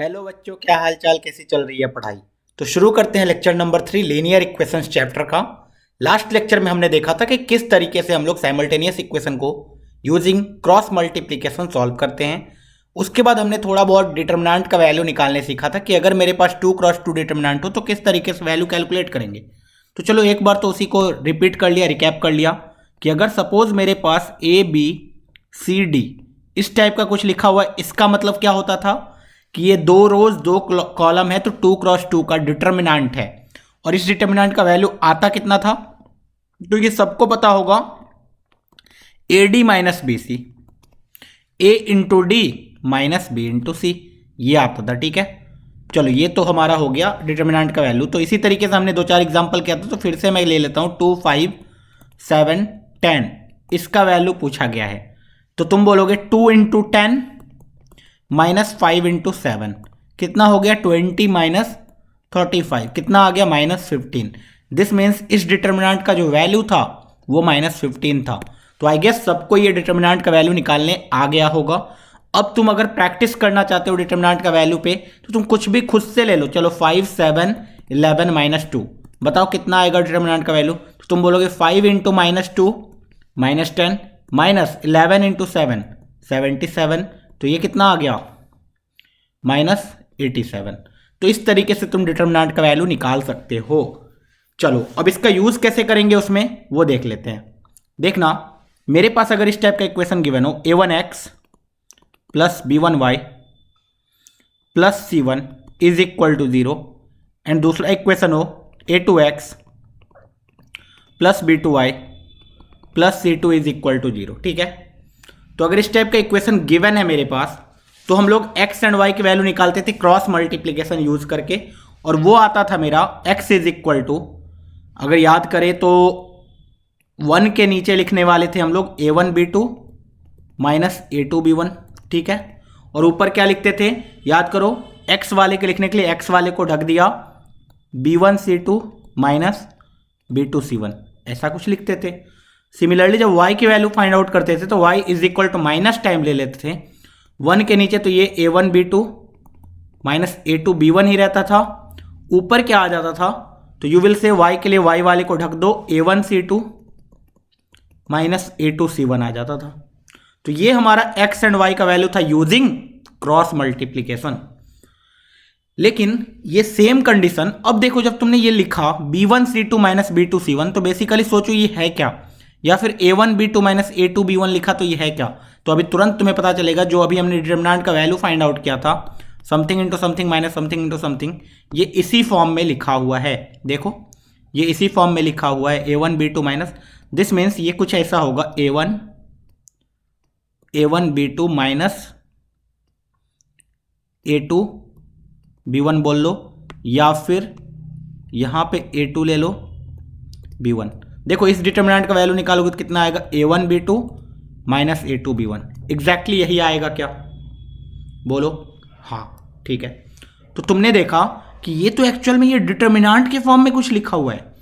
Hello बच्चों, क्या हाल चाल, कैसी चल रही है पढ़ाई। तो शुरू करते हैं lecture number 3 linear equations chapter का। लास्ट लेक्चर में हमने देखा था कि किस तरीके से हम लोग साइमल्टेनियस इक्वेशन को यूजिंग क्रॉस मल्टीप्लिकेशन सॉल्व करते हैं। उसके बाद हमने थोड़ा बहुत डिटर्मिनेंट का वैल्यू निकालने सीखा था कि अगर मेरे पास 2x2 डिटर्मिनेंट हो तो किस तरीके से वैल्यू कैलकुलेट करेंगे। तो चलो एक बार तो उसी को रिपीट कर लिया, रिकैप कर लिया कि अगर सपोज मेरे पास ABCD इस टाइप का कुछ लिखा हुआ है, इसका मतलब क्या होता था कि ये दो रोज दो कॉलम है तो 2x2 का डिटर्मिनेंट है। और इस डिटर्मिनेंट का वैल्यू आता कितना था, तो ये सबको पता होगा, AD minus BC, A into D minus B into C, ये आता था। ठीक है, चलो ये तो हमारा हो गया डिटर्मिनेंट का वैल्यू। तो इसी तरीके से हमने 2-4 एग्जांपल किया था, तो फिर से मैं ले लेता हूं 2, 5, 7, 10 इसका वैल्यू पूछा गया है। तो तुम बोलोगे 2 इंटू 10 माइनस 5 इंटू 7 कितना हो गया, 20 माइनस 35 कितना आ गया, -15। दिस मीन्स इस डिटर्मिनेंट का जो वैल्यू था वो -15 था। तो आई गेस सबको ये डिटर्मिनेंट का वैल्यू निकालने आ गया होगा। अब तुम अगर प्रैक्टिस करना चाहते हो डिटर्मिनेंट का वैल्यू पे, तो तुम कुछ भी खुद से ले लो। चलो 5, 7, 11 -2 बताओ कितना आएगा डिटर्मिनेंट का वैल्यू। तो तुम बोलोगे 5 इंटू -2 -10 माइनस 11 इंटू 7 77, तो ये कितना आ गया, -87। तो इस तरीके से तुम डिटर्मिनेंट का वैल्यू निकाल सकते हो। चलो अब इसका यूज कैसे करेंगे उसमें वो देख लेते हैं। देखना, मेरे पास अगर इस टाइप का इक्वेशन गिवन हो A1x plus B1y plus C1 is equal to 0, and दूसरा इक्वेशन हो A2x plus B2y plus C2 is equal to 0। ठीक है, तो अगर इस टाइप का इक्वेशन गिवन है मेरे पास, तो हम लोग x एंड y की वैल्यू निकालते थे क्रॉस मल्टीप्लिकेशन यूज करके, और वो आता था मेरा x इज इक्वल टू, अगर याद करें तो 1 के नीचे लिखने वाले थे हम लोग A1B2 माइनस A2B1। ठीक है, और ऊपर क्या लिखते थे, याद करो, x वाले के लिखने के लिए x वाले को ढक दिया B1C2 माइनस B2C1, ऐसा कुछ लिखते थे। सिमिलरली जब y की वैल्यू फाइंड आउट करते थे तो y is equal to minus time ले लेते थे 1 के नीचे, तो ये A1B2 माइनस A2B1 ही रहता था। ऊपर क्या आ जाता था, तो यू विल से y के लिए y वाले को ढक दो A1C2 माइनस A2C1 आ जाता था। तो ये हमारा x एंड y का वैल्यू था यूजिंग क्रॉस मल्टीप्लीकेशन। लेकिन ये सेम कंडीशन, अब देखो जब तुमने ये लिखा B1C2 माइनस B2C1, तो बेसिकली सोचो ये है क्या, या फिर A1B2 माइनस A2B1 लिखा तो ये है क्या। तो अभी तुरंत तुम्हें पता चलेगा, जो अभी हमने डिटर्मिनेंट का वैल्यू फाइंड आउट किया था, something into something minus something into something, ये इसी फॉर्म में लिखा हुआ है। देखो ये इसी फॉर्म में लिखा हुआ है A1B2 माइनस, दिस मीन्स ये कुछ ऐसा होगा A1B2 माइनस A2B1 बोल लो, या फिर यहां पे A2 ले लो B1। देखो इस डिटर्मिनेंट का वैल्यू निकालोगे तो कितना आएगा, A1B2 माइनस A2B1, एग्जैक्टली यही आएगा क्या, बोलो हाँ। ठीक है, तो तुमने देखा कि ये तो एक्चुअल में ये डिटर्मिनेंट के फॉर्म में कुछ लिखा हुआ है,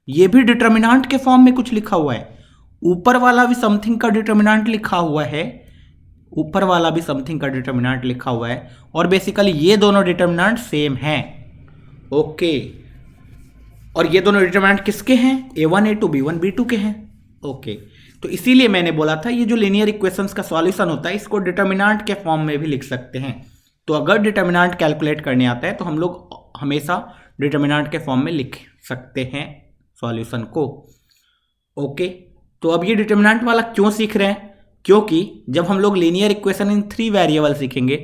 ये भी डिटर्मिनेंट के फॉर्म में कुछ लिखा हुआ है, ऊपर वाला भी समथिंग का डिटर्मिनेंट लिखा हुआ है, ऊपर वाला भी समथिंग का डिटर्मिनेंट लिखा हुआ है, और बेसिकली ये दोनों डिटर्मिनेंट सेम हैं। ओके, और ये दोनों डिटर्मिनेंट किसके हैं, A1 A2 B1 B2 के हैं। ओके, तो इसीलिए मैंने बोला था ये जो लीनियर इक्वेशंस का सॉल्यूशन होता है इसको डिटर्मिनेंट के फॉर्म में भी लिख सकते हैं। तो अगर डिटर्मिनेंट कैलकुलेट करने आता है तो हम लोग हमेशा डिटर्मिनेंट के फॉर्म में लिख सकते हैं सॉल्यूशन को। ओके, तो अब ये डिटर्मिनेंट वाला क्यों सीख रहे हैं, क्योंकि जब हम लोग लीनियर इक्वेशन इन 3 वेरिएबल सीखेंगे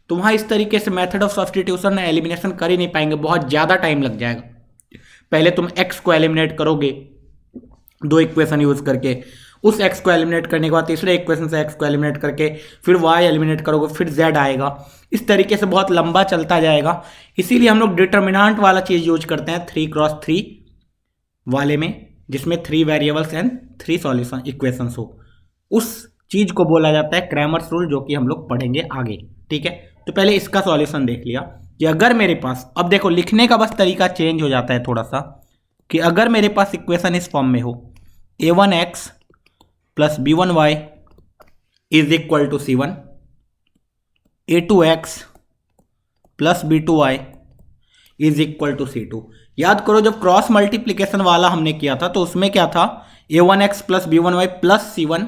तो वहां इस तरीके से मेथड ऑफ सब्स्टिट्यूशन या एलिमिनेशन कर ही नहीं पाएंगे, बहुत ज़्यादा टाइम लग जाएगा। पहले तुम x को एलिमिनेट करोगे 2 इक्वेशन यूज करके, उस x को एलिमिनेट करने के बाद तीसरे इक्वेशन से x को एलिमिनेट करके फिर y एलिमिनेट करोगे, फिर z आएगा, इस तरीके से बहुत लंबा चलता जाएगा। इसीलिए हम लोग डिटर्मिनेंट वाला चीज यूज करते हैं 3x3 वाले में, जिसमें 3 वेरिएबल्स एंड 3 सॉल्यूशन इक्वेशंस हो। उस चीज को बोला जाता है क्रैमर्स रूल, जो कि हम लोग पढ़ेंगे आगे। ठीक है, तो पहले इसका सॉल्यूशन देख लिया कि अगर मेरे पास, अब देखो लिखने का बस तरीका चेंज हो जाता है थोड़ा सा, कि अगर मेरे पास इक्वेशन इस फॉर्म में हो A1x plus B1y is equal to C1, A2x plus B2y is equal to C2। याद करो जब क्रॉस मल्टीप्लीकेशन वाला हमने किया था तो उसमें क्या था, A1x plus B1y plus C1,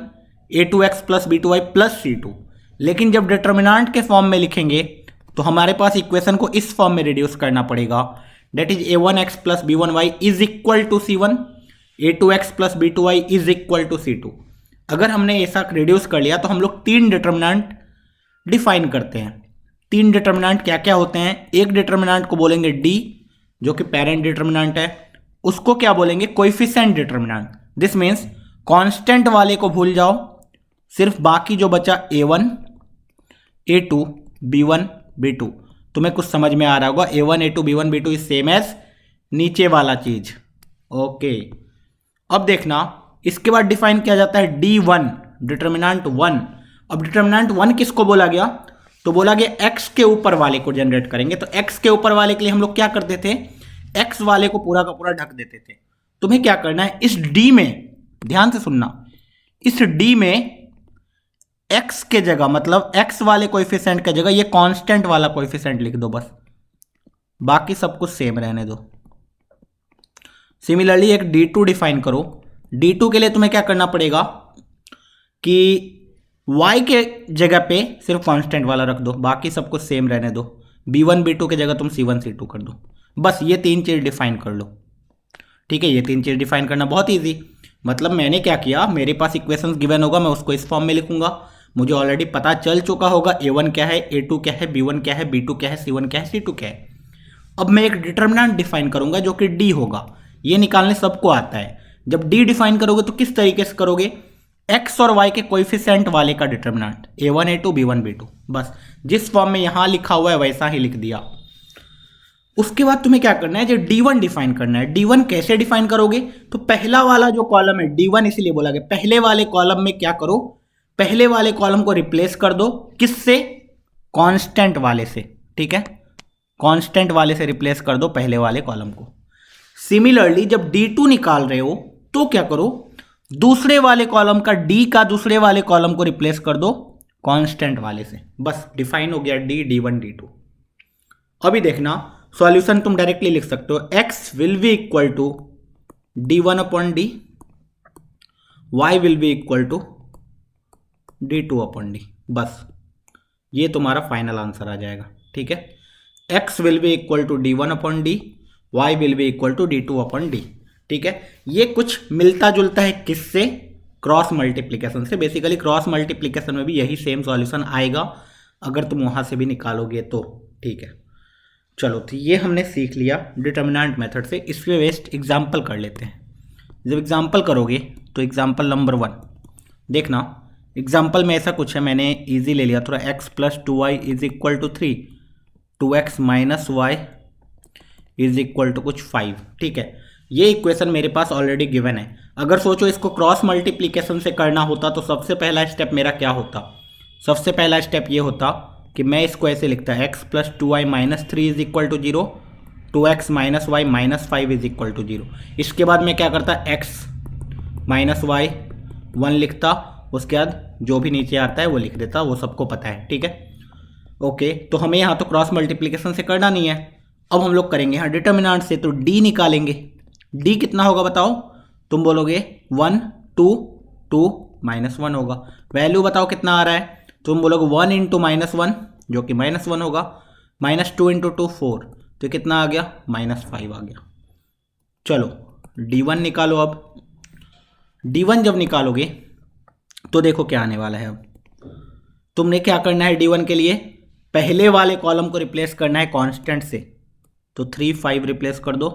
A2x plus B2y plus C2। लेकिन जब डिटर्मिनेंट के फॉर्म में लिखेंगे तो हमारे पास इक्वेशन को इस फॉर्म में रिड्यूस करना पड़ेगा, that is A1x plus B1y is equal to C1, A2x plus B2y is equal to C2। अगर हमने ऐसा रिड्यूस कर लिया तो हम लोग तीन डिटर्मिनेंट डिफाइन करते हैं। तीन डिटर्मिनेंट क्या क्या होते हैं, एक डिटर्मिनेंट को बोलेंगे D जो कि पेरेंट डिटर्मिनेंट है, उसको क्या बोलेंगे coefficient determinant. This means constant वाले को भूल जाओ, सिर्फ बाकी जो बचा A1, A2, B1, B2। तुम्हें कुछ समझ में आ रहा होगा, A1, A2, B1, B2 is same as नीचे वाला चीज। ओके, अब देखना इसके बाद डिफाइन किया जाता है D1 डिटर्मिनेंट 1। अब डिटर्मिनेंट 1 किसको बोला गया, तो बोला गया x के ऊपर वाले को जनरेट करेंगे। तो x के ऊपर वाले के लिए हम लोग क्या करते थे, x वाले को पूरा का पूरा ढक देते थे। तुम्हें क्या करना है, इस D में ध्यान से सुनना, इस D में x के जगह मतलब x वाले कोएफिशिएंट के जगह ये कांस्टेंट वाला कोएफिशिएंट लिख दो बस, बाकी सब कुछ सेम रहने दो। सिमिलरली एक D2 डिफाइन करो। D2 के लिए तुम्हें क्या करना पड़ेगा कि y के जगह पे सिर्फ कांस्टेंट वाला रख दो, बाकी सब कुछ सेम रहने दो। B1, B2 के जगह तुम C1, C2 कर दो, बस ये तीन चीज डिफाइन कर लो। ठीक है, ये तीन चीज डिफाइन करना बहुत इजी। मतलब मैंने क्या किया, मेरे पास इक्वेशंस गिवन होगा, मैं उसको इस फॉर्म में लिखूंगा। मुझे ऑलरेडी पता चल चुका होगा A1 क्या है, A2 क्या है, B1 क्या है, B2 क्या है, C1 क्या है, C2 क्या है। अब मैं एक डिटर्मिनेंट डिफाइन करूंगा जो कि D होगा। ये निकालने सबको आता है। जब D डिफाइन करोगे तो किस तरीके से करोगे, x और y के कोएफिशिएंट वाले का determinant A1, A2, B1, B2, बस जिस फॉर्म में यहां लिखा हुआ है वैसा ही लिख दिया। उसके बाद तुम्हें क्या करना है, जो D1 डिफाइन करना है। D1 कैसे डिफाइन करोगे, तो पहला वाला जो कॉलम है D1 इसीलिए बोला गया, पहले वाले कॉलम में क्या करो, पहले वाले कॉलम को रिप्लेस कर दो, किससे, कांस्टेंट वाले से। ठीक है, कांस्टेंट वाले से रिप्लेस कर दो पहले वाले कॉलम को। सिमिलरली जब D2 निकाल रहे हो तो क्या करो, दूसरे वाले कॉलम का D का दूसरे वाले कॉलम को रिप्लेस कर दो कांस्टेंट वाले से। बस डिफाइन हो गया D, D1, D2। अभी देखना सॉल्यूशन तुम डायरेक्टली लिख सकते हो, x will be equal to D1 upon D, y will be equal to D2 upon D। बस ये तुम्हारा फाइनल आंसर आ जाएगा। ठीक है, x will be equal to D1 upon D, y will be equal to D2 upon D। ठीक है, ये कुछ मिलता जुलता है किससे, क्रॉस मल्टीप्लिकेशन से। बेसिकली क्रॉस मल्टीप्लिकेशन में भी यही सेम सॉल्यूशन आएगा अगर तुम वहां से भी निकालोगे तो। ठीक है, चलो तो ये हमने सीख लिया डिटर्मिनेंट मेथड से। इसके बेस्ड एग्जाम्पल कर लेते हैं। जब एग्जाम्पल करोगे तो एग्जाम्पल नंबर 1 देखना, एग्जाम्पल में ऐसा कुछ है, मैंने ईजी ले लिया थोड़ा, x plus 2y is equal to 3, 2x minus y is equal to कुछ 5। ठीक है, ये इक्वेशन मेरे पास ऑलरेडी गिवन है। अगर सोचो इसको क्रॉस मल्टीप्लिकेशन से करना होता तो सबसे पहला स्टेप मेरा क्या होता, सबसे पहला स्टेप ये होता कि मैं इसको ऐसे लिखता है, x plus 2y minus 3 is equal to 0, 2x minus y minus 5 is equal to 0। इसके बाद मैं क्या करता, x माइनस वाई 1 लिखता, उसके बाद जो भी नीचे आता है वो लिख देता, वो सबको पता है। ठीक है, ओके, तो हमें यहाँ तो क्रॉस मल्टीप्लिकेशन से करना नहीं है। अब हम लोग करेंगे यहाँ डिटर्मिनेंट से, तो d निकालेंगे। d कितना होगा बताओ, तुम बोलोगे 1, 2, 2 माइनस 1 होगा। वैल्यू बताओ कितना आ रहा है, तुम बोलोगे 1 इंटू माइनस 1 जो कि माइनस 1 होगा, माइनस 2 इंटू 2 4, तो कितना आ गया, माइनस 5 आ गया। चलो d1 निकालो। अब d1 जब निकालोगे तो देखो क्या आने वाला है। अब तुमने क्या करना है, d1 के लिए पहले वाले कॉलम को रिप्लेस करना है कांस्टेंट से, तो 3, 5 रिप्लेस कर दो,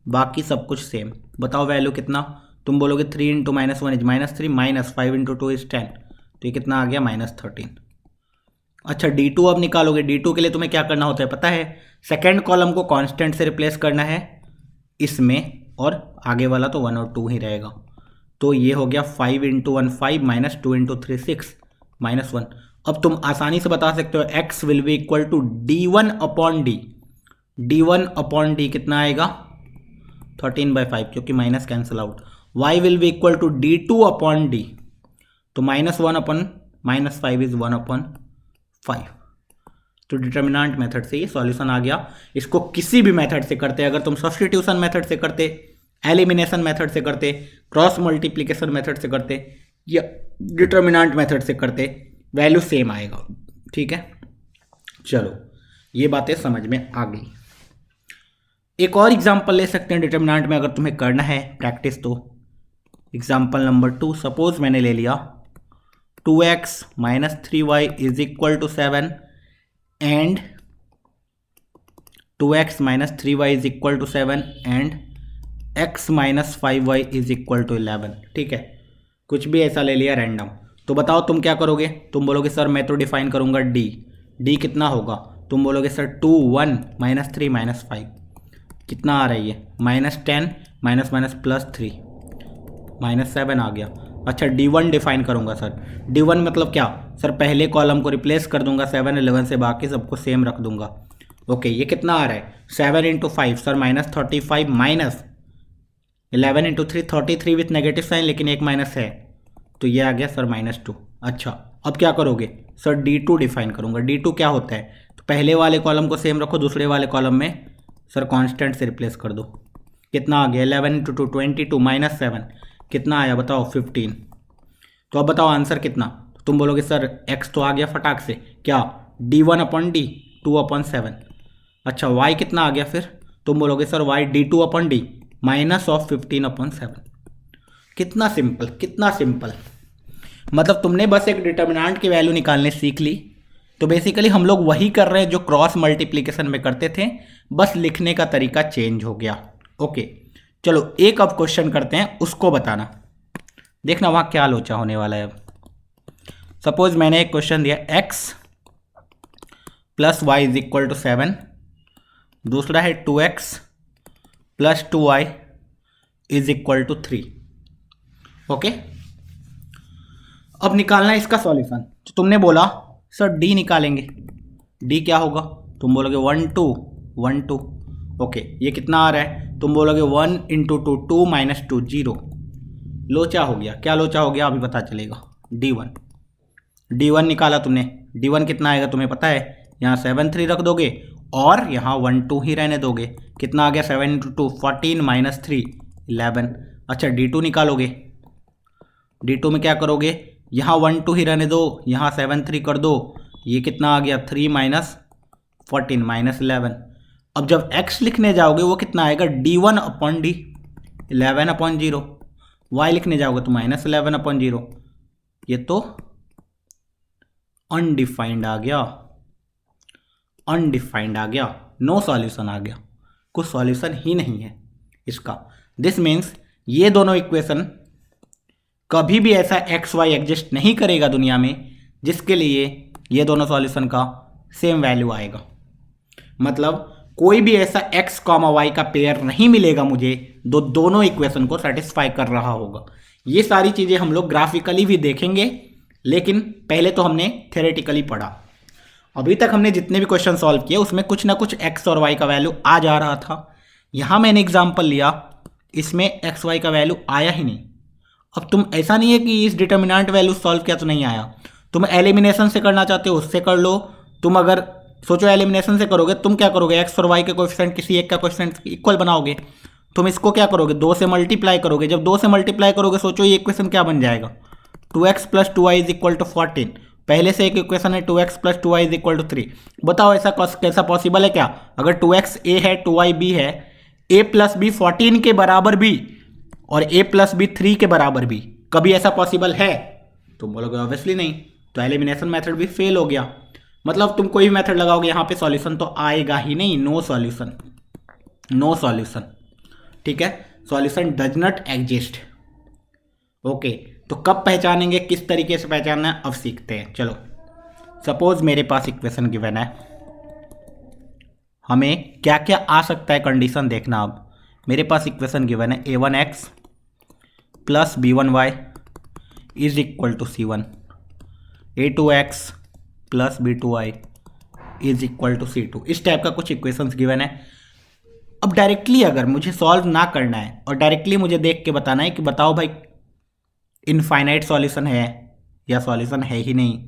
बाकी सब कुछ सेम। बताओ वैल्यू कितना, तुम बोलोगे 3 into minus 1 is minus 3, minus 5 into 2 is 10, तो ये कितना आ गया, माइनस 13। अच्छा d2 अब निकालोगे। d2 के लिए तुम्हें क्या करना होता है पता है, सेकेंड कॉलम को कांस्टेंट से रिप्लेस करना है इसमें, और आगे वाला तो 1 और 2 ही रहेगा। तो ये हो गया 5 इंटू 1 5, माइनस 2 इंटू 3 6, माइनस 1। अब तुम आसानी से बता सकते हो x will be equal to d1 upon d, d1 upon d कितना आएगा, 13/5, क्योंकि minus cancel out. y will be equal to d2 upon d, तो minus 1 upon minus 5 is 1 upon 5। तो डिटर्मिनेंट मेथड से ये सॉल्यूशन आ गया। इसको किसी भी मेथड से करते, अगर तुम सब्स्टिट्यूशन मेथड से करते, एलिमिनेशन मेथड से करते, क्रॉस मल्टीप्लिकेशन मेथड से करते या डिटर्मिनेंट मेथड से करते, वैल्यू सेम आएगा। ठीक है, चलो ये बातें समझ में आ गई। एक और एग्जांपल ले सकते हैं डिटर्मिनेंट में, अगर तुम्हें करना है प्रैक्टिस तो। एग्जांपल नंबर 2, सपोज मैंने ले लिया 2x minus 3y is equal to 7 and 2x minus 3y is equal to 7 and x minus 5y is equal to 11। ठीक है, कुछ भी ऐसा ले लिया रैंडम। तो बताओ तुम क्या करोगे? तुम बोलोगे सर मैं तो डिफाइन करूंगा d कितना होगा? तुम बोलोगे सर 2 1 माइनस 3 माइनस 5 कितना आ रही है? -10 माइनस माइनस प्लस 3 -7 आ गया। अच्छा d1 डिफाइन करूंगा सर। d1 मतलब क्या सर? पहले कॉलम को रिप्लेस कर दूंगा 7 11 से, बाकी सबको सेम रख दूंगा। ओके, ये कितना आ रहा है? 7 into 5 sir -35 minus 11 into 3 33 with negative sign, लेकिन एक माइनस है तो ये आ गया सर -2। अच्छा अब क्या करोगे सर? d2 डिफाइन करूंगा। d2 क्या होता है? तो पहले वाले कॉलम को सेम रखो, दूसरे वाले कॉलम में सर कांस्टेंट से रिप्लेस कर दो। कितना आ गया? 11 इंटू 2 22 माइनस 7 कितना आया बताओ? 15। तो अब बताओ आंसर कितना? तो तुम बोलोगे सर x तो आ गया फटाक से, क्या d1 अपॉन d 2/7। अच्छा y कितना आ गया फिर? तुम बोलोगे sir y d2 upon d minus of 15/7। कितना सिंपल, कितना सिंपल। मतलब तुमने बस एक डिटर्मिनेंट की वैल्यू निकालने सीख ली। तो बेसिकली हम लोग वही कर रहे हैं जो क्रॉस मल्टीप्लिकेशन में करते थे, बस लिखने का तरीका चेंज हो गया। ओके चलो एक अब क्वेश्चन करते हैं, उसको बताना, देखना वहाँ क्या लोचा होने वाला है। अब सपोज मैंने एक क्वेश्चन दिया x plus Y is equal to 7, दूसरा है 2x plus 2y is equal to 3। Okay, अब निकालना है इसका सॉल्यूशन। तो तुमने बोला सर d निकालेंगे, d क्या होगा? तुम बोलोगे 1 2 1 2। ओके ये कितना आ रहा है? तुम बोलोगे 1 इंटू 2 2 माइनस 2 0। लोचा हो गया। क्या लोचा हो गया अभी पता चलेगा। d1 निकाला तुमने, d1 कितना आएगा तुम्हें पता है? यहाँ 7 3 रख दोगे और यहाँ 1 2 ही रहने दोगे। कितना आ गया? 7 इंटू 2 14 माइनस 3 11। अच्छा d2 निकालोगे, d2 में क्या करोगे? यहाँ 1 2 ही रहने दो, यहाँ 7 3 कर दो, ये कितना आ गया? 3 माइनस 14 माइनस 11। अब जब x लिखने जाओगे वो कितना आएगा? d1 upon d 11 upon 0। y लिखने जाओगे तो माइनस 11 अपॉन 0। ये तो अनडिफाइंड आ गया, अनडिफाइंड आ गया, नो सॉल्यूशन आ गया, कुछ सॉल्यूशन ही नहीं है इसका। दिस मीन्स ये दोनों इक्वेशन कभी भी ऐसा एक्स वाई एग्जिस्ट नहीं करेगा दुनिया में जिसके लिए ये दोनों सॉल्यूशन का सेम वैल्यू आएगा। मतलब कोई भी ऐसा x कॉमा वाई का पेयर नहीं मिलेगा मुझे दोनों इक्वेशन को सेटिस्फाई कर रहा होगा। ये सारी चीज़ें हम लोग ग्राफिकली भी देखेंगे, लेकिन पहले तो हमने थ्योरेटिकली पढ़ा। अभी तक हमने जितने भी क्वेश्चन सॉल्व किए उसमें कुछ ना कुछ x और y का वैल्यू आ जा रहा था। यहाँ मैंने एग्जाम्पल लिया, इसमें x y का वैल्यू आया ही नहीं। अब तुम ऐसा नहीं है कि इस डिटर्मिनेंट वैल्यू सॉल्व किया तो नहीं आया, तुम एलिमिनेशन से करना चाहते हो उससे कर लो। तुम अगर सोचो एलिमिनेशन से करोगे, तुम क्या करोगे? x और y के कोएफिशिएंट किसी एक का कोएफिशिएंट इक्वल बनाओगे। तुम इसको क्या करोगे? 2 से मल्टीप्लाई करोगे। जब 2 से मल्टीप्लाई करोगे सोचो ये इक्वेशन क्या बन जाएगा? 2x plus 2y is equal to 14। पहले से एक इक्वेशन है 2x plus 2y is equal to 3। बताओ ऐसा कैसा पॉसिबल है क्या? अगर 2x a है 2y b है, a प्लस b 14 के बराबर भी और a प्लस b 3 के बराबर भी, कभी ऐसा पॉसिबल है? तुम बोलोगे ऑब्वियसली नहीं, तो एलिमिनेशन मेथड भी फेल हो गया। मतलब तुम कोई भी मेथड लगाओगे यहाँ पे सॉल्यूशन तो आएगा ही नहीं, नो सॉल्यूशन, नो सॉल्यूशन। ठीक है, solution does not exist. Okay, तो कब पहचानेंगे, किस तरीके से पहचानना है, अब सीखते हैं। चलो सपोज मेरे पास इक्वेशन गिवन है, हमें क्या क्या आ सकता है कंडीशन देखना। अब मेरे पास इक्वेशन गिवन है a1x plus b1y is equal to c1, a2x plus b2y is equal to c2। इस टाइप का कुछ इक्वेशंस गिवन है। अब डायरेक्टली अगर मुझे सॉल्व ना करना है और डायरेक्टली मुझे देख के बताना है कि बताओ भाई इनफाइनाइट सॉल्यूशन है या सॉल्यूशन है ही नहीं,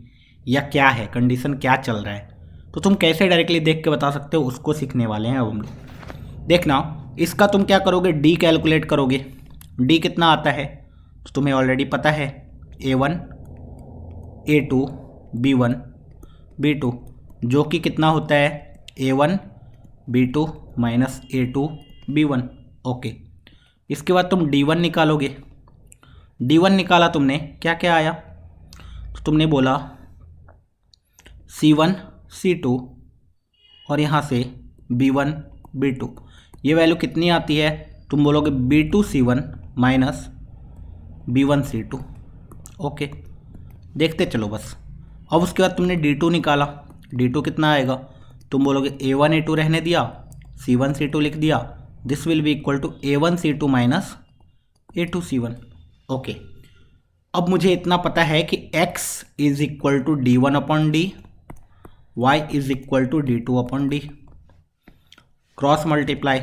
या क्या है, कंडीशन क्या चल रहा है, तो तुम कैसे डायरेक्टली देख के बता सकते हो, उसको सीखने वाले हैं अब हम लोग। देखना, इसका तुम क्या करोगे, डी कैलकुलेट करोगे। डी कितना आता है तो तुम्हें ऑलरेडी पता है, A1 A2 B1 B2, जो कि कितना होता है A1 B2 minus A2 B1। Okay, इसके बाद तुम D1 निकालोगे। D1 निकाला तुमने, क्या क्या आया, तो तुमने बोला C1 C2 और यहाँ से B1 B2, ये वैल्यू कितनी आती है, तुम बोलोगे B2 C1 minus B1 C2। Okay, देखते चलो बस। अब उसके बाद तुमने D2 निकाला, D2 कितना आएगा, तुम बोलोगे A1 A2 रहने दिया, C1 C2 लिख दिया, this will be equal to A1 C2 minus A2 C1। Okay, अब मुझे इतना पता है कि x is equal to D1 upon D, y is equal to D2 upon D. Cross multiply,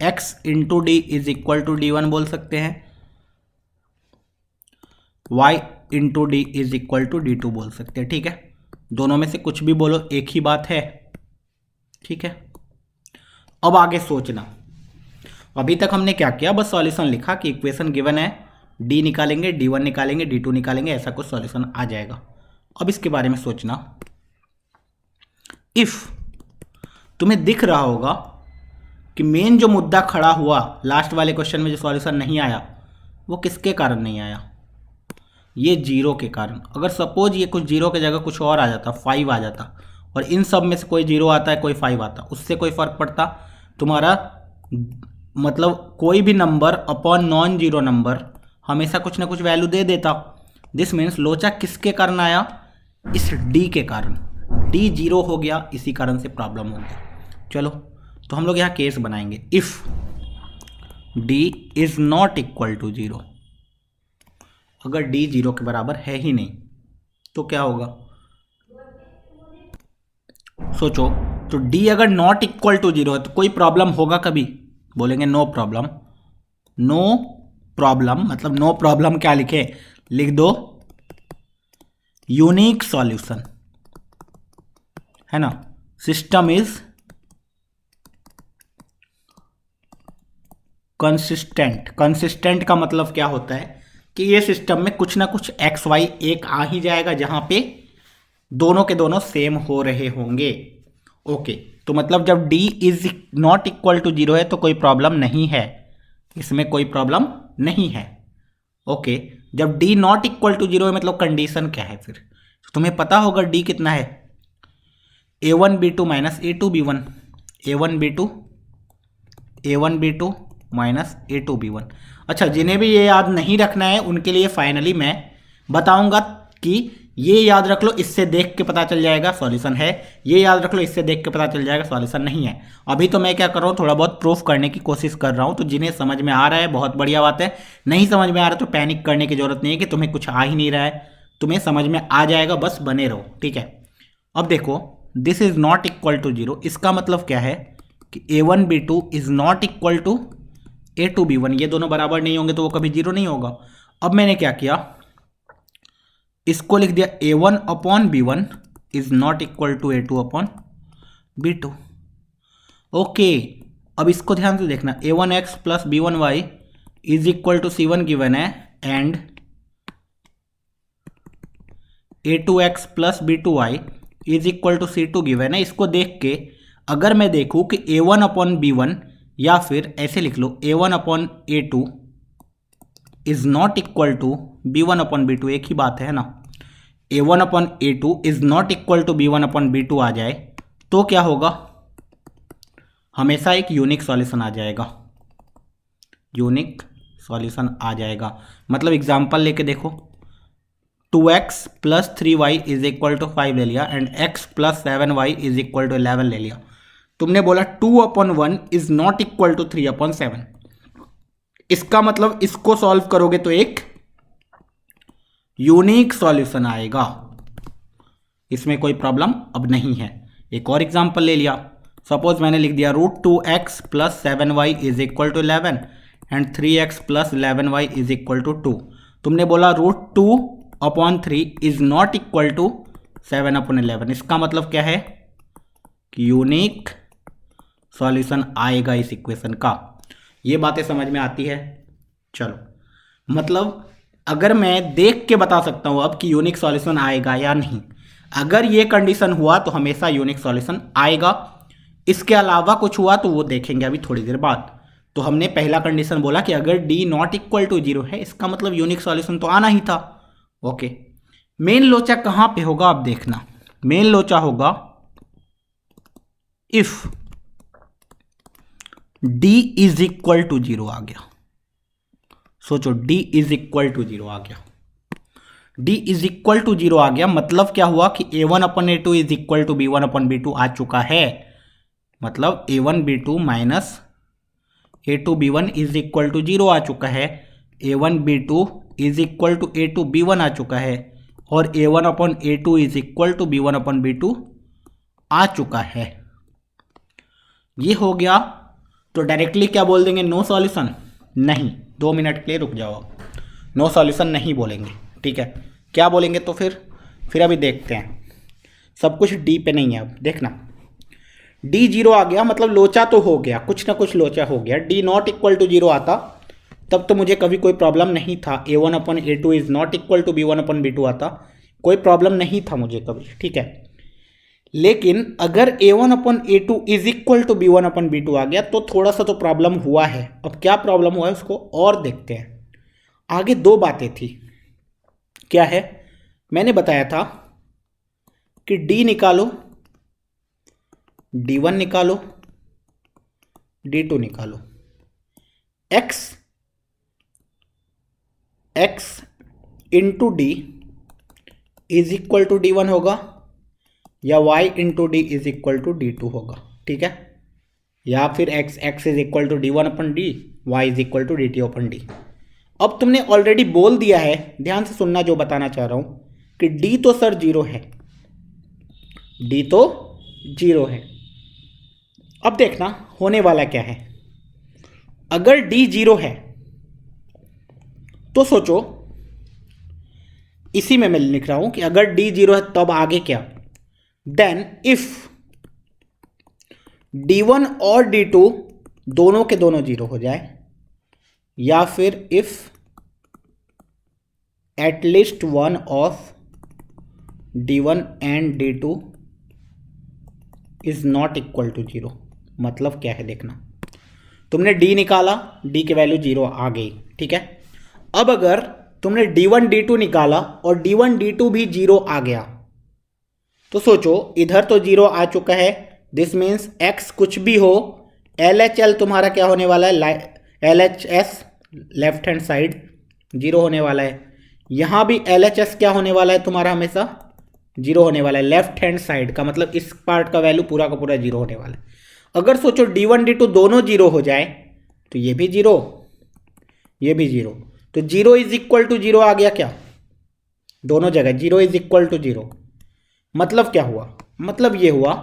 x into D is equal to D1 बोल सकते हैं, y into D is equal to D2 बोल सकते हैं। ठीक है, दोनों में से कुछ भी बोलो, एक ही बात है। ठीक है, अब आगे सोचना। अभी तक हमने क्या किया, बस सॉल्यूशन लिखा कि इक्वेशन गिवन है, डी निकालेंगे, D1 निकालेंगे, D2 निकालेंगे, ऐसा कुछ सॉल्यूशन आ जाएगा। अब इसके बारे में सोचना, इफ तुम्हें दिख रहा होगा कि मेन जो मुद्दा खड़ा हुआ लास्ट वाले क्वेश्चन में जो सॉल्यूशन नहीं आया, वो किसके कारण नहीं आया, ये जीरो के कारण। अगर सपोज ये कुछ जीरो की जगह कुछ और आ जाता, 5 आ जाता, और इन सब में से कोई जीरो आता है कोई 5 आता, उससे कोई फर्क पड़ता, तुम्हारा मतलब कोई भी number upon non zero number हमेशा कुछ ना कुछ वैल्यू दे देता। दिस मीन्स लोचा किसके कारण आया, इस डी के कारण। डी जीरो हो गया, इसी कारण से प्रॉब्लम हो गया। चलो, तो हम लोग यहाँ केस बनाएंगे, if D is not equal to zero. अगर डी जीरो के बराबर है ही नहीं तो क्या होगा, सोचो। तो डी अगर नॉट इक्वल टू जीरो है तो कोई प्रॉब्लम होगा कभी, बोलेंगे नो प्रॉब्लम। नो प्रॉब्लम मतलब नो प्रॉब्लम क्या लिखे, लिख दो यूनिक सॉल्यूशन, है ना। System is consistent. कंसिस्टेंट का मतलब क्या होता है कि ये सिस्टम में कुछ ना कुछ एक्स वाई एक आ ही जाएगा जहां पे दोनों के दोनों सेम हो रहे होंगे। ओके, तो मतलब जब d is not equal to zero है तो कोई प्रॉब्लम नहीं है, इसमें कोई प्रॉब्लम नहीं है। ओके, जब d not equal to zero है मतलब कंडीशन क्या है फिर, तो तुम्हें पता होगा d कितना है, a1 b2 minus a2 b1, a1 b2 a1 b2 minus a2 b1। अच्छा, जिन्हें भी ये याद नहीं रखना है उनके लिए फाइनली मैं बताऊंगा कि ये याद रख लो, इससे देख के पता चल जाएगा सॉल्यूशन है, ये याद रख लो, इससे देख के पता चल जाएगा सॉल्यूशन नहीं है। अभी तो मैं क्या कर रहा हूँ, थोड़ा बहुत प्रूफ करने की कोशिश कर रहा हूँ, तो जिन्हें समझ में आ रहा है बहुत बढ़िया बात है, नहीं समझ में आ रहा तो पैनिक करने की जरूरत नहीं है कि तुम्हें कुछ आ ही नहीं रहा है, तुम्हें समझ में आ जाएगा, बस बने रहो। ठीक है, अब देखो, this is not equal to zero, इसका मतलब क्या है कि a1 b2 is not equal to a2 b1, ये दोनों बराबर नहीं होंगे तो वो कभी जीरो नहीं होगा। अब मैंने क्या किया, इसको लिख दिया a1 upon b1 is not equal to a2 upon b2। Okay, अब इसको ध्यान से देखना, a1x plus b1y is equal to c1 given है and a2x plus b2y is equal to c2 given है। इसको देख के अगर मैं देखूं कि a1 अपॉन b1 या फिर ऐसे लिख लो a1 upon a2 is not equal to b1 upon b2, एक ही बात है ना, a1 upon a2 is not equal to b1 upon b2 आ जाए तो क्या होगा, हमेशा एक यूनिक सॉल्यूशन आ जाएगा, यूनिक सॉल्यूशन आ जाएगा। मतलब एग्जांपल लेके देखो, 2x plus 3y is equal to 5 ले लिया and x plus 7y is equal to 11 ले लिया। तुमने बोला 2 upon 1 is not equal to 3 upon 7, इसका मतलब इसको सॉल्व करोगे तो एक यूनिक सॉल्यूशन आएगा, इसमें कोई प्रॉब्लम अब नहीं है। एक और एग्जांपल ले लिया, सपोज मैंने लिख दिया √2x plus 7y is equal to 11 and 3x plus 11y is equal to 2। तुमने बोला √2 upon 3 is not equal to 7 upon 11, इसका मतलब क्या है यूनिक सॉल्यूशन आएगा इस इक्वेशन का। ये बातें समझ में आती है। चलो, मतलब अगर मैं देख के बता सकता हूं अब कि यूनिक सॉल्यूशन आएगा या नहीं, अगर ये कंडीशन हुआ तो हमेशा यूनिक सॉल्यूशन आएगा। इसके अलावा कुछ हुआ तो वो देखेंगे अभी थोड़ी देर बाद। तो हमने पहला कंडीशन बोला कि अगर डी नॉट इक्वल टू 0 है, इसका मतलब यूनिक सॉल्यूशन तो आना ही था। ओके, मेन लोचा कहां पे होगा अब देखना। मेन लोचा होगा if d is equal to 0 आ गया। सोचो, d इज इक्वल टू 0 आ गया। d इज इक्वल टू 0 आ गया मतलब क्या हुआ कि a1 upon a2 is equal to b1 upon b2 आ चुका है। मतलब a1 b2 minus a2 b1 is equal to 0 आ चुका है। a1 b2 is equal to a2 b1 आ चुका है। और a1 upon a2 is equal to b1 upon b2 आ चुका है। ये हो गया। तो डायरेक्टली क्या बोल देंगे, नो सॉल्यूशन? नहीं, 2 मिनट के लिए रुक जाओ। नो सॉल्यूशन नहीं बोलेंगे, ठीक है। क्या बोलेंगे तो फिर अभी देखते हैं। सब कुछ डी पे नहीं है। अब देखना, डी 0 आ गया मतलब लोचा तो हो गया, कुछ ना कुछ लोचा हो गया। डी नॉट इक्वल टू 0 आता तब तो मुझे कभी कोई प्रॉब्लम नहीं था। a1 upon a2 is not equal to b1 upon b2 आता, कोई प्रॉब्लम नहीं था मुझे कभी, ठीक है। लेकिन अगर a1 upon a2 is equal to b1 upon b2 आ गया तो थोड़ा सा तो प्रॉब्लम हुआ है। अब क्या प्रॉब्लम हुआ है उसको और देखते हैं। आगे 2 बातें थी। क्या है? मैंने बताया था कि d निकालो, d1 निकालो, d2 निकालो। x into D is equal to d1 होगा या y into D is equal to d2 होगा, ठीक है। या फिर x is equal to d1 upon d, y is equal to dt upon d. अब तुमने ऑलरेडी बोल दिया है, ध्यान से सुनना जो बताना चाह रहा हूं, कि d तो सर 0 है, d तो 0 है। अब देखना होने वाला क्या है। अगर d 0 है तो सोचो, इसी में मैं लिख रहा हूं कि अगर d 0 है तब आगे क्या। देन इफ d1 और d2 दोनों के दोनों 0 हो जाए, या फिर if at least one of d1 and d2 is not equal to 0। मतलब क्या है देखना, तुमने d निकाला, d की वैल्यू 0 आ गई, ठीक है। अब अगर तुमने d1 d2 निकाला और d1 d2 भी 0 आ गया तो सोचो, इधर तो 0 आ चुका है। दिस मीन्स x कुछ भी हो, LHL तुम्हारा क्या होने वाला है, LHS लेफ्ट हैंड साइड 0 होने वाला है। यहां भी LHS क्या होने वाला है तुम्हारा, हमेशा 0 होने वाला है लेफ्ट हैंड साइड का। मतलब इस पार्ट का वैल्यू पूरा का पूरा 0 होने वाला है। अगर सोचो d1 d2 दोनों 0 हो जाए तो ये भी 0, ये भी 0, तो 0 इज इक्वल टू 0 आ गया क्या, दोनों जगह 0 इज इक्वल टू 0। मतलब क्या हुआ, मतलब ये हुआ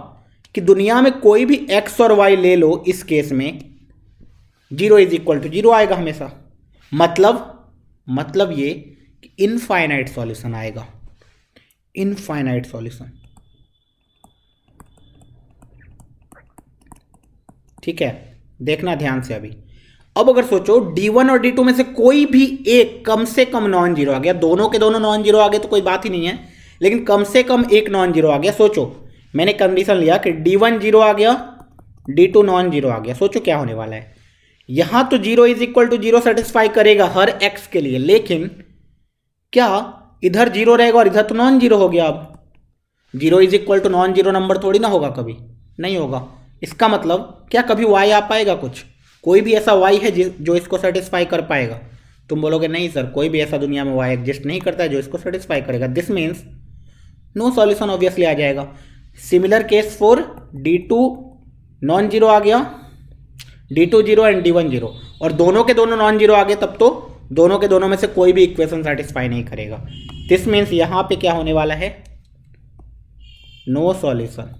कि दुनिया में कोई भी x और y ले लो, इस केस में 0 इज इक्वल टू 0 आएगा हमेशा। मतलब ये कि इनफाइनाइट सॉल्यूशन आएगा, इनफाइनाइट सॉल्यूशन, ठीक है। देखना ध्यान से अभी। अब अगर सोचो d1 और d2 में से कोई भी एक कम से कम नॉन जीरो आ गया, दोनों के दोनों नॉन जीरो आ गए तो कोई बात ही नहीं है, लेकिन कम से कम एक नॉन जीरो आ गया। सोचो, मैंने कंडीशन लिया कि d1 0 आ गया, d2 नॉन जीरो आ गया। सोचो क्या होने वाला है। यहां तो 0 इज इक्वल टू 0 सेटिस्फाई करेगा हर x के लिए, लेकिन क्या इधर 0 रहेगा और इधर तो नॉन जीरो हो गया। अब 0 is equal to non zero number थोड़ी ना होगा, कभी नहीं होगा। इसका मतलब क्या कभी y आ पाएगा कुछ, कोई भी ऐसा y है जो इसको सेटिस्फाई कर पाएगा? तुम बोलोगे नहीं सर, कोई भी ऐसा दुनिया में y एग्जिस्ट नहीं करता है जो इसको सेटिस्फाई करेगा। This means no solution obviously आ जाएगा। Similar case for d2 non zero आ गया, d2 0 एंड d1 0, और दोनों के दोनों नॉन जीरो आ गए, तब तो दोनों के दोनों में से कोई भी इक्वेशन सेटिस्फाई नहीं करेगा। दिस मीन्स यहां पे क्या होने वाला है, नो सॉल्यूशन।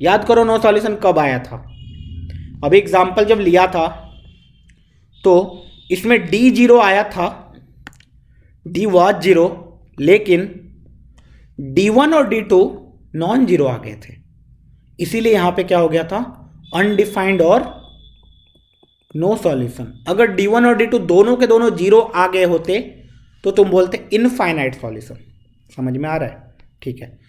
याद करो नो सॉल्यूशन कब आया था। अभी एग्जाम्पल जब लिया था तो इसमें d 0 आया था, d was 0, लेकिन d1 और d2 नॉन जीरो आ गए थे। इसीलिए यहां पे क्या हो गया था, अनडिफाइंड और नो सॉल्यूशन। अगर D1 और D2 दोनों के दोनों जीरो आ गए होते तो तुम बोलते इनफाइनाइट सॉल्यूशन। समझ में आ रहा है? ठीक है।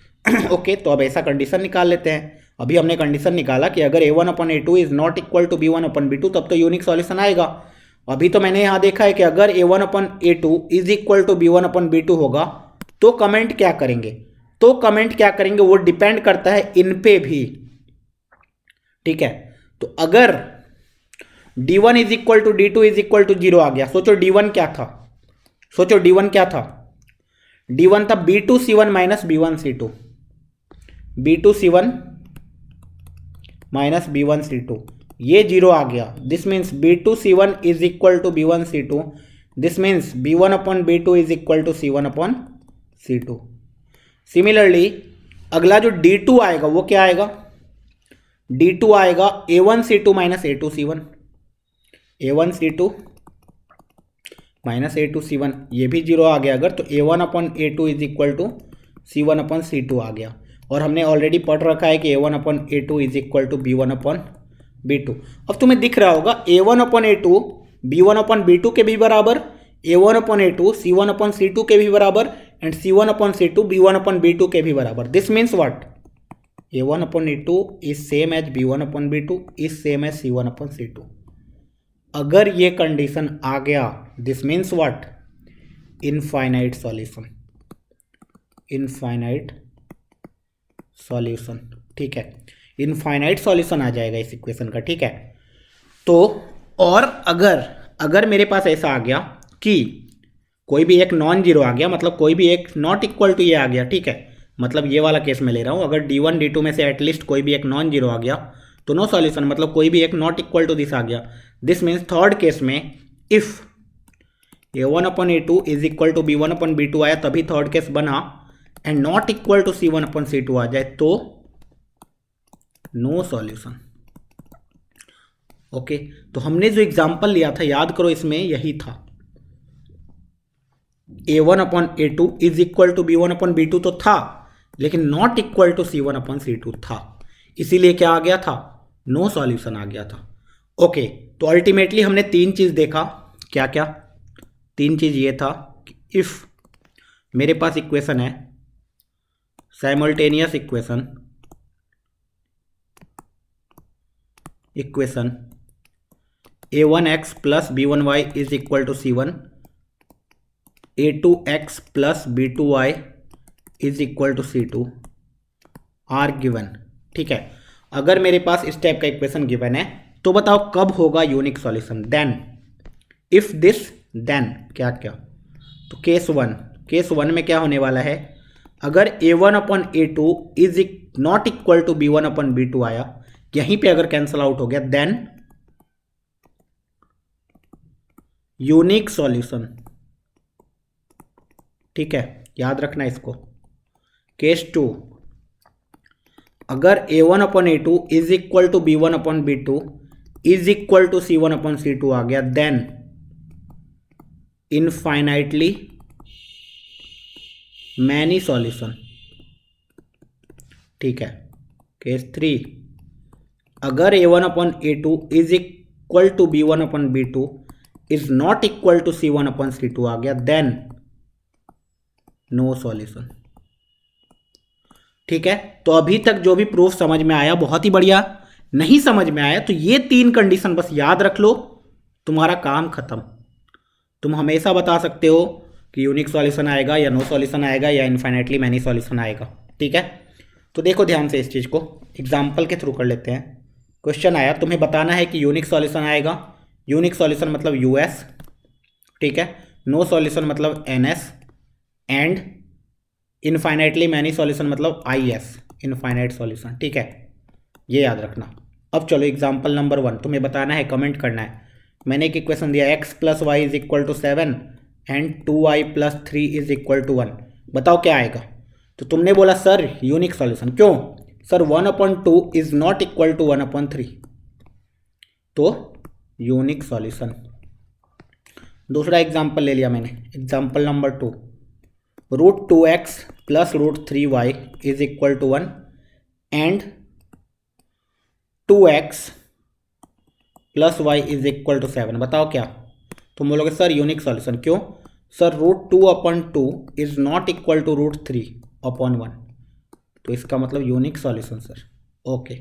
ओके, तो अब ऐसा कंडीशन निकाल लेते हैं। अभी हमने कंडीशन निकाला कि अगर A1/A2 is not equal to B1/B2 तब तो यूनिक सॉल्यूशन आएगा। अभी तो मैंने यहां देखा है कि अगर A1/A2 is equal to B1/B2 होगा तो कमेंट क्या करेंगे, तो कमेंट क्या करेंगे वो डिपेंड करता है इन पे भी। ठीक है, तो अगर D1 is equal to D2 is equal to 0 आ गया, सोचो D1 क्या था, सोचो D1 क्या था, D1 था B2C1 minus B1C2, B2C1 minus B1C2, ये 0 आ गया। This means B2C1 is equal to B1C2, this means B1/B2 is equal to C1/C2। Similarly अगला जो D2 आएगा वो क्या आएगा, D2 आएगा A1C2 minus A2C1, A1C2 minus A2C1, ये भी 0 आ गया अगर, तो A1/A2 is equal to C1/C2 आ गया। और हमने ऑलरेडी पढ़ रखा है कि A1/A2 is equal to B1/B2। अब तुम्हें दिख रहा होगा A1/A2 B1/B2 के भी बराबर, A1/A2 C1/C2 के भी बराबर, एंड C1/C2 B1/B2 के भी बराबर। This means what, A1/A2 is same as B1/B2 is same as C1/C2। अगर ये कंडीशन आ गया, this means what, infinite solution, infinite solution. ठीक है, इनफाइनाइट सॉल्यूशन आ जाएगा इस इक्वेशन का। ठीक है, तो और अगर मेरे पास ऐसा आ गया कि कोई भी एक नॉन जीरो आ गया, मतलब कोई भी एक नॉट इक्वल टू ये आ गया, ठीक है, मतलब ये वाला केस में ले रहा हूं, अगर D1 D2 में से एटलीस्ट कोई भी एक नॉन जीरो आ गया तो नो सॉल्यूशन, मतलब कोई भी एक नॉट इक्वल टू दिस आ गया। दिस मीन्स थर्ड केस में if A1/A2 is equal to B1/B2 आया तभी थर्ड केस बना, and not equal to C1/C2 आ जाए तो नो सॉल्यूशन। ओके, तो हमने जो एग्जांपल लिया था याद करो, इसमें यही था, A1/A2 is equal to B1/B2 तो था, लेकिन नॉट इक्वल टू C1/C2 था, इसीलिए क्या आ गया था, नो सॉल्यूशन आ गया था। ओके, तो अल्टीमेटली हमने तीन चीज देखा, क्या क्या, तीन चीज ये था कि इफ मेरे पास इक्वेशन है simultaneous equation A1x plus B1y is equal to C1, A2x plus B2y is equal to C2 are given. ठीक है, अगर मेरे पास इस टाइप का इक्वेशन गिवन है तो बताओ कब होगा unique solution, then if this then क्या क्या, तो केस वन में क्या होने वाला है, अगर A1/A2 is not equal to B1/B2 आया, यहीं पे अगर कैंसल आउट हो गया, देन यूनिक सॉल्यूशन। ठीक है, याद रखना इसको। केस 2, अगर A1/A2 is equal to B1/B2 is equal to C1/C2 आ गया, देन इनफाइनाइटली मैनी सॉल्यूशन। ठीक है, केस 3, अगर A1/A2 is equal to B1/B2 is not equal to C1/C2 आ गया, देन नो सॉल्यूशन। ठीक है, तो अभी तक जो भी प्रूफ समझ में आया बहुत ही बढ़िया, नहीं समझ में आया तो ये तीन कंडीशन बस याद रख लो, तुम्हारा काम खत्म। तुम हमेशा बता सकते हो कि यूनिक सॉल्यूशन आएगा या नो सॉल्यूशन आएगा या इनफाइनाइटली मैनी सॉल्यूशन आएगा। ठीक है, तो देखो ध्यान से इस चीज को एग्जाम्पल के थ्रू कर लेते हैं। क्वेश्चन आया, तुम्हें बताना है कि यूनिक सॉल्यूशन आएगा, यूनिक सॉल्यूशन मतलब US, ठीक है, नो सॉल्यूशन मतलब NS, and infinitely many solution मतलब IS, इनफाइनाइट सॉल्यूशन। ठीक है, ये याद रखना। अब चलो एग्जाम्पल नंबर 1, तुम्हें बताना है, कमेंट करना है। मैंने एक इक्वेशन दिया x plus Y is equal to 7 and 2y plus 3 is equal to 1, बताओ क्या आएगा। तो तुमने बोला सर यूनिक सॉल्यूशन, क्यों sir 1/2 is not equal to 1/3, तो यूनिक सॉल्यूशन। दूसरा एग्जाम्पल ले लिया मैंने, example number 2, √2x plus √3y is equal to 1 and 2x plus Y is equal to 7। बताओ क्या? तुम बोलोगे सर यूनिक सॉल्यूशन। क्यों? Sir √2/2 is not equal to √3/1। तो इसका मतलब unique solution sir. Okay.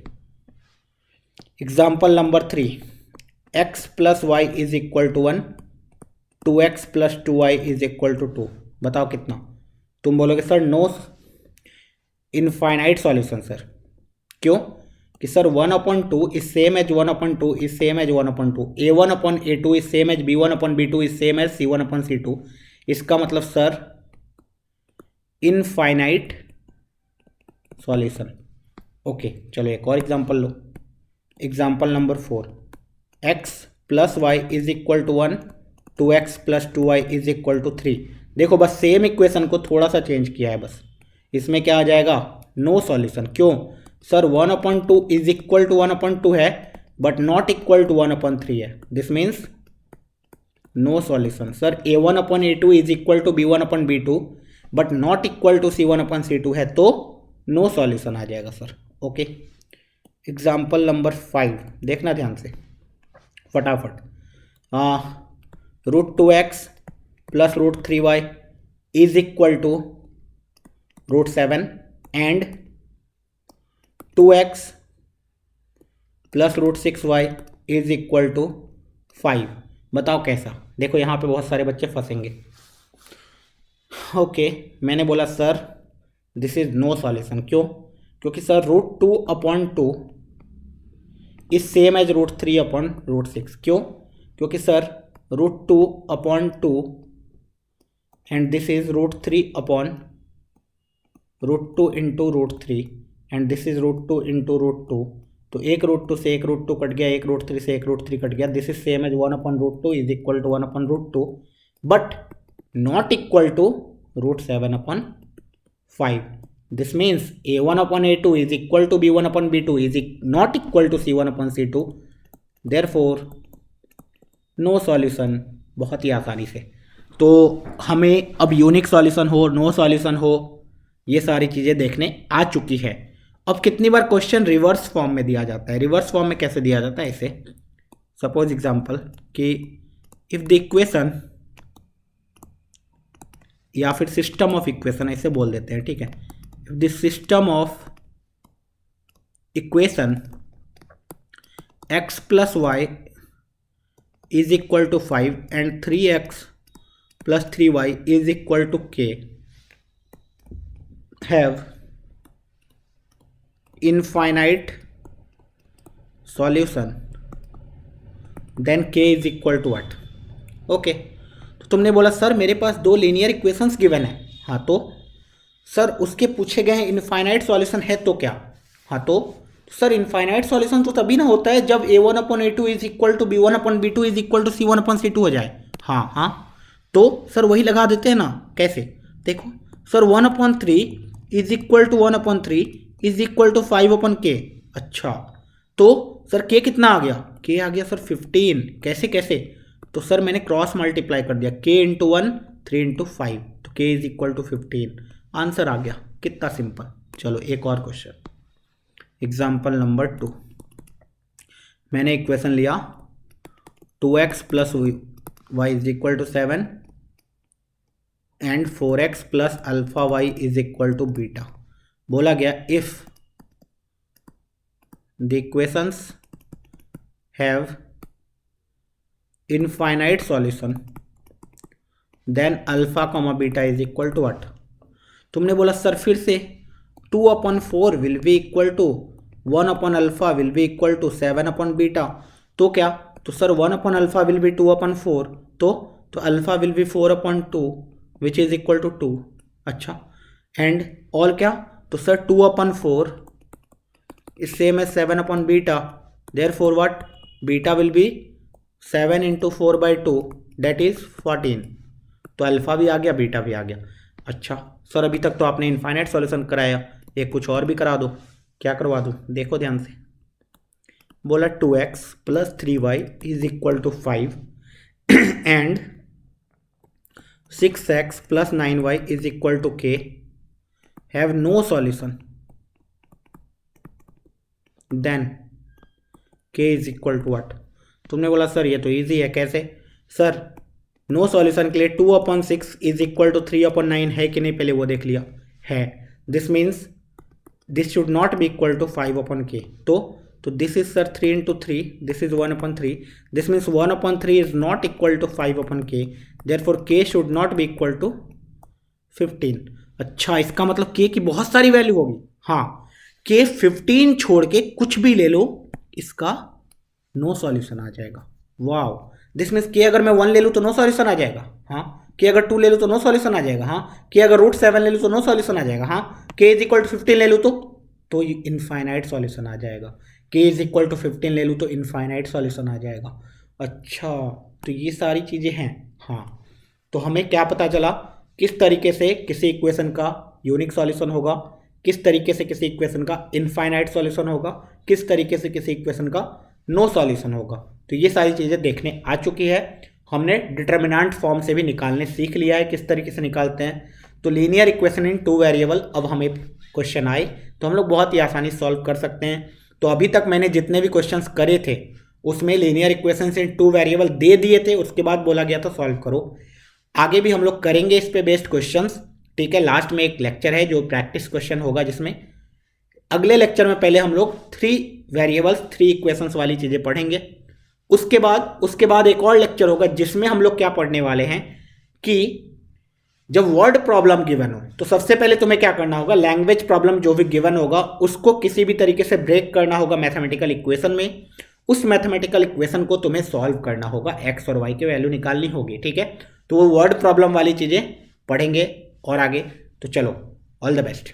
Example number 3, x plus Y is equal to 1, 2x plus 2y is equal to 2। बताओ कितना? तुम बोलोगे sir no infinite solution sir. क्यों? कि sir 1/2 is same as 1/2 is same as 1/2, A1/A2 is same as B1/B2 is same as C1/C2। इसका मतलब sir infinite solution. Okay, चलो एक और एग्जांपल लो। Example number 4, x plus Y is equal to 1, 2x plus 2y is equal to 3। देखो बस same equation को थोड़ा सा चेंज किया है बस। इसमें क्या आ जाएगा? No solution. क्यों? सर 1/2 इज इक्वल टू 1/2 है बट नॉट इक्वल टू 1/3 है। This means no solution. Sir A1/A2 is equal to B1/B2 but not equal to C1/C2 है, तो नो सॉल्यूशन आ जाएगा सर। ओके। एग्जाम्पल नंबर 5 देखना ध्यान से फटाफट। √2x plus √3y is equal to √7 and 2x plus √6y is equal to 5। बताओ कैसा? देखो यहाँ पे बहुत सारे बच्चे फंसेंगे। ओके, मैंने बोला sir this is no solution. क्यों? क्योंकि सर √2/2 इज सेम एज √3/6। क्यों? क्योंकि sir √2/2 and this is √3/√2 into √3 and this is √2 into √2। तो एक √2 से एक √2 कट गया, एक √3 से एक √3 कट गया। This is same as 1/√2 is equal to 1/√2 but not equal to √7/5। This means A1/A2 is equal to B1/B2 is not equal to C1/C2, therefore no solution. बहुत ही आसानी से। तो हमें अब यूनिक सॉल्यूशन हो, नो सॉल्यूशन हो, ये सारी चीज़ें देखने आ चुकी है। अब कितनी बार क्वेश्चन रिवर्स फॉर्म में दिया जाता है? रिवर्स फॉर्म में कैसे दिया जाता है? इसे सपोज एग्जांपल कि इफ द इक्वेशन, या फिर सिस्टम ऑफ इक्वेशन ऐसे बोल देते हैं, ठीक है। If the system of equation x plus Y is equal to 5 and 3x plus 3y is equal to k have infinite solution, then k is equal to what? Okay, तो तुमने बोला sir मेरे पास दो लीनियर इक्वेशंस गिवन है। हाँ, तो sir उसके पूछे गए हैं इनफाइनाइट सॉल्यूशन है तो क्या? हाँ, तो सर इनफाइनाइट सॉल्यूशन तो तभी ना होता है जब A1/A2 is equal to B1/B2 is equal to C1/C2 हो जाए। हाँ हाँ, तो सर वही लगा देते हैं ना। कैसे? देखो sir 1/3 is equal to 1/3 is equal to 5/k। अच्छा, तो सर k कितना आ गया? k आ गया सर 15। कैसे कैसे? तो सर मैंने क्रॉस मल्टीप्लाई कर दिया, k इंटू 1 3 इंटू 5, तो k is equal to 15। Answer आ गया। कितना सिंपल। चलो एक और क्वेश्चन। एग्जाम्पल नंबर 2, मैंने इक्वेशन लिया 2x plus Y is equal to 7 and 4x plus alpha Y is equal to beta. बोला गया if the equations have infinite solution then alpha comma beta is equal to what? तुमने बोला sir फिर से 2/4 will be equal to 1/अल्फा will be equal to 7/बीटा। तो क्या? तो सर 1/अल्फा विल बी 2/4, तो alpha will be 4/2 which is equal to 2। अच्छा, एंड और क्या? तो सर 2/4 इज सेम एज 7/बीटा, therefore what? Beta will be 7 into 4/2 that is 14। तो अल्फा भी आ गया, बीटा भी आ गया। अच्छा सर अभी तक तो आपने इनफाइनाइट सॉल्यूशन कराया, एक कुछ और भी करा दो। क्या करवा दूँ? देखो ध्यान से। बोला 2x plus 3y is equal to 5 and 6x plus 9y is equal to k have no solution, then k is equal to what? तुमने बोला सर ये तो ईजी है, कैसे? सर नो सॉल्यूशन के लिए 2/6 इज इक्वल टू 3/9 है कि नहीं, पहले वो देख लिया है। This means this should not be equal to 5/k। तो this is sir 3 into 3, this is 1/3, this means 1/3 is not equal to 5/k, therefore k should not be equal to 15। अच्छा, इसका मतलब k की बहुत सारी वैल्यू होगी। हाँ, k 15 छोड़ के कुछ भी ले लो, इसका नो सॉल्यूशन आ जाएगा। वाओ, दिस मीन्स k अगर मैं 1 ले लूँ तो नो सॉल्यूशन आ जाएगा। हाँ, k अगर 2 ले लूँ तो नो सॉल्यूशन आ जाएगा। हाँ, k अगर √7 ले लूँ तो नो सॉल्यूशन आ जाएगा। हाँ, k इज इक्वल टू 15 ले लूँ तो इनफाइनाइट सॉल्यूशन आ जाएगा। k इज इक्वल टू 15 ले लूँ तो इनफाइनाइट सॉल्यूशन आ जाएगा। अच्छा, तो ये सारी चीज़ें हैं। हाँ, तो हमें क्या पता चला, किस तरीके से किसी इक्वेशन का यूनिक सॉल्यूशन होगा, किस तरीके से किसी इक्वेशन का इनफाइनाइट सॉल्यूशन होगा, किस तरीके से किसी इक्वेशन का नो सॉल्यूशन होगा। तो ये सारी चीज़ें देखने आ चुकी है। हमने डिटर्मिनेंट फॉर्म से भी निकालने सीख लिया है किस तरीके से निकालते हैं। तो लीनियर इक्वेशन इन 2 वेरिएबल अब हमें क्वेश्चन आए तो हम लोग बहुत ही आसानी सॉल्व कर सकते हैं। तो अभी तक मैंने जितने भी क्वेश्चंस करे थे उसमें लीनियर इक्वेशन इन 2 वेरिएबल दे दिए थे, उसके बाद बोला गया था सॉल्व करो। आगे भी हम लोग करेंगे इस पे बेस्ड क्वेश्चंस, ठीक है। लास्ट में एक लेक्चर है जो प्रैक्टिस क्वेश्चन होगा, जिसमें अगले लेक्चर में पहले हम लोग 3 वेरिएबल्स 3 इक्वेशंस वाली चीज़ें पढ़ेंगे। उसके बाद एक और लेक्चर होगा जिसमें हम लोग क्या पढ़ने वाले हैं कि जब वर्ड प्रॉब्लम गिवन हो तो सबसे पहले तुम्हें क्या करना होगा, लैंग्वेज प्रॉब्लम जो भी गिवन होगा उसको किसी भी तरीके से ब्रेक करना होगा मैथमेटिकल इक्वेशन में। उस मैथमेटिकल इक्वेशन को तुम्हें सॉल्व करना होगा, एक्स और वाई की वैल्यू निकालनी होगी, ठीक है। तो वो वर्ड प्रॉब्लम वाली चीज़ें पढ़ेंगे और आगे। तो चलो, ऑल द बेस्ट।